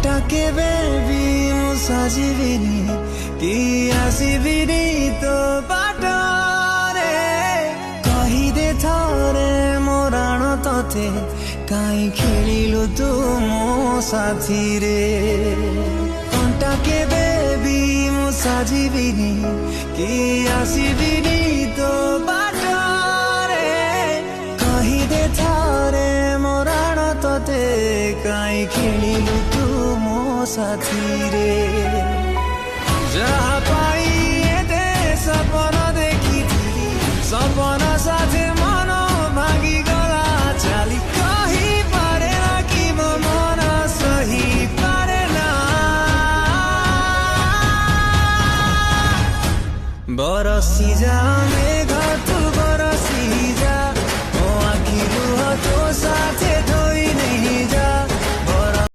कंटा के बेबी मु साजिबिनी कि आसिबिनी तो बाटरे कहिदे थरे मोराण तते काई खेलिलु तू मो साथी रे कंटा के बेबी मु साजिबिनी कि आसिबिनी तो बाटरे कहिदे थरे मोराण तते काई खेलिलु तू मो साथी रे जहाँ पाई दे सपना देखी थी सपना साथी